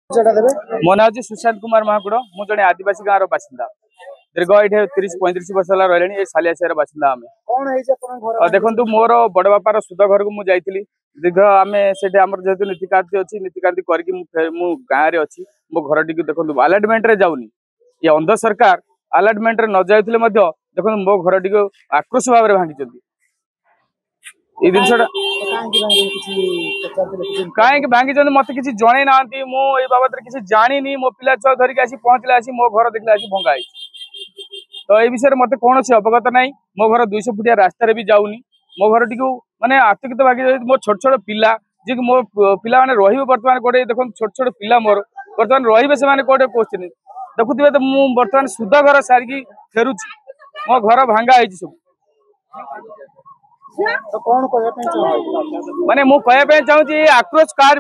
मो ना हूँ सुशांत कुमार महाकुड़ मु जड़े आदिवासी गाँव बासिंदा दीर्घ ये 30-35 वर्ष रही सालियासिया बासिंदा आम देखो मोर बड़ बापार सुध घर को मुझे दीर्घ आम से जेहतु नीतिकांति अच्छी नीतिकांति करके गाँव में अच्छी मो घर टी देखो आलाटमेंट जाऊनी ये अंध सरकार आलाटमेंट न जाते देखो मो घर टी आक्रोश भाव में भांगी ये जिनसा कहीं भांगी मत कि जन ना मुझे बाबद किसी जानी मो पिला छुआ धरिक आसी पहुंचले मो घर देखले आसी भंगा तो ये विषय मत कौन अवगत ना मो घर 200 फुटिया रास्तार भी जाऊनी मो घर टी मानने आतंकित भागी मो छोट छोट पिला जी मो पिला मैंने रे बर्तमान कौटे देख छोट छोट पिला मोर बर्तमान रे से कौटे क्वेश्चन देखुए तो मुझे बर्तमान सुध घर सारिकी फेरुची मो घर भांगा सब तो कौन माने मु कहया चाहूँ आक्रोश कार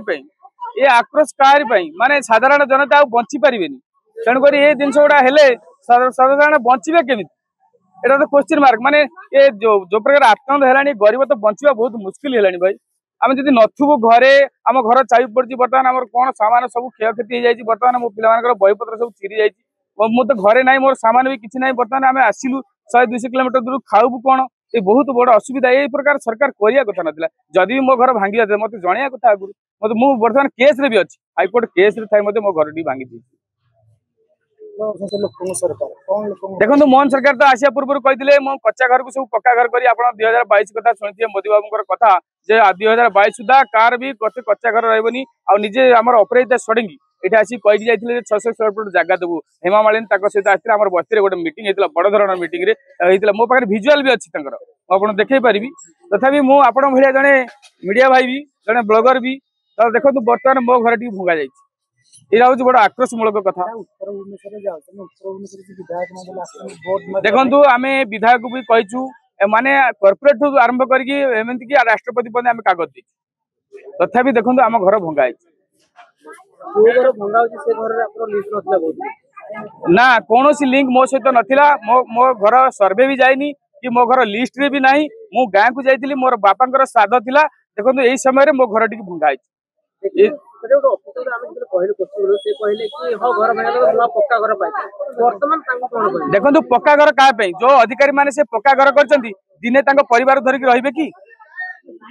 ये आक्रोश कार माने साधारण जनता बंची पारिबेनी तेणुक ये जिनस गुड़ा हेले साधारण बंचे केमी एटा तो क्वेश्चन मार्क माने ये जो प्रकार आतंक है गरीब तो बंचा बहुत मुस्किल है भाई आम जब नथुबू घरे आम घर चाबी पड़ी बर्तमान आम कौन सामान सब क्षयक्षति हो बर्तमान मो पिला बहीपत्र सब चिरी जाइए मु तो घरे ना मोर सामान भी किसी ना बर्तमान आम आसिलु 100-200 किलोमीटर दूर खाऊ कौन ये बहुत बड़ असुविधा ये प्रकार सरकार करिया कथा नथिला जदि भी मो घर भांगी जाते मत जणिया कथा आगु मत मु वर्तमान केस रे भी अछि हाईकोर्ट केस रे थाई मते मो घर डी भांगी दी देखो मोहन सरकार तो आसिया पूर्व कहते मो कच्चा घर को सब पक्का घर करी आप 2022 कथा शुणी मोदी बाबू कथा जे 2022 सुधा कार भी कच्चा घर रही निजे आम अपराजिता षडंगी ये आसी कही जाइए 600 स्क्वायर फुट जगह देवु हेमा मालिनी सहित आसते आम बस्ती गोटे मीटिंग होता बड़ धरण मीटिंग मो पाखे भिजुआल भी अच्छी मुझे देखई पारि तथापि मुझे जड़े मीडिया भाई भी जड़े ब्लॉगर भी तो देखो बर्तमान मो घर टी भंगा जाइए यहाँ हूँ बड़ा आक्रोशमूलक कथा देखु आम विधायक भी कहीचु माने कॉर्पोरेट आरंभ करमती राष्ट्रपति पद आम कागज दे तथापि देखो आम घर भंगा ना कौन लिंक मो सहित नाला मो घर सर्वे भी जाइनी कि मो घर लिस्ट रे भी नहीं मु गाँ को जाइली मोर बापा श्राद्ध थिला देखो यही समय मो घर टी भंगा देखो पक्का घर क्या जो अधिकारी माने से पक्का घर कर दिने परिवार धरिक रही कि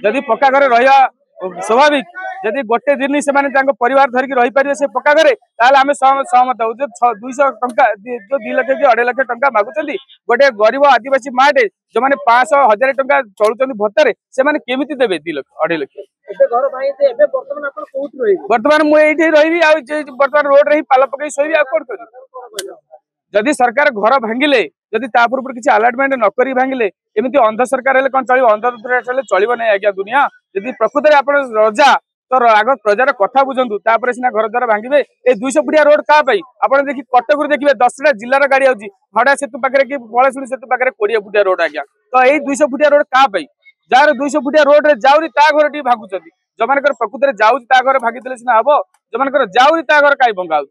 जदि पक्का घर रहा स्वाभाविक जदि गोटे दिन से परिवार धरिक रही पारे से पक्का घरे आम सहमत हो 200 टंका जो 2 लाख कि 2.5 लाख टंका मागुंट गोटे गरीब आदिवासी माटे जो मैंने 500-1000 टंका चलुच्च भत्तारे से केमी देवे 2 लाख 2.5 लाख बर्तमान मुझे रही बर्तमान रोड रे पाल पकई शोबी कौन कर जदि सरकार घर भांगिले जदि पूर्व किसी आलाटमेंट नक भांगिले एमती अंध सरकार है कौन चलो अंध चलो ना आज्ञा दुनिया जदि प्रकृत में आप रजा तो आग प्रजार कथा बुझंतु तापर सीना घर द्वारा भांगे ए 200 फुटिया रोड क्या आप देखिए कटक देखिए 10टा जिलार गाड़ी आउची हड़ा सेतु पाखे कि पलाशुणी सेतु पाखे 20 फुटिया रोड आज्ञा तो यही 200 फुटिया रोड क्या जार 200 फुटिया रोड रे जाऊनी ता घर टी भागुचंदी जो मान प्रकृत में जाऊँ घर भागी सीना हम जो मान जाऊनी ता घर कहीं भंगा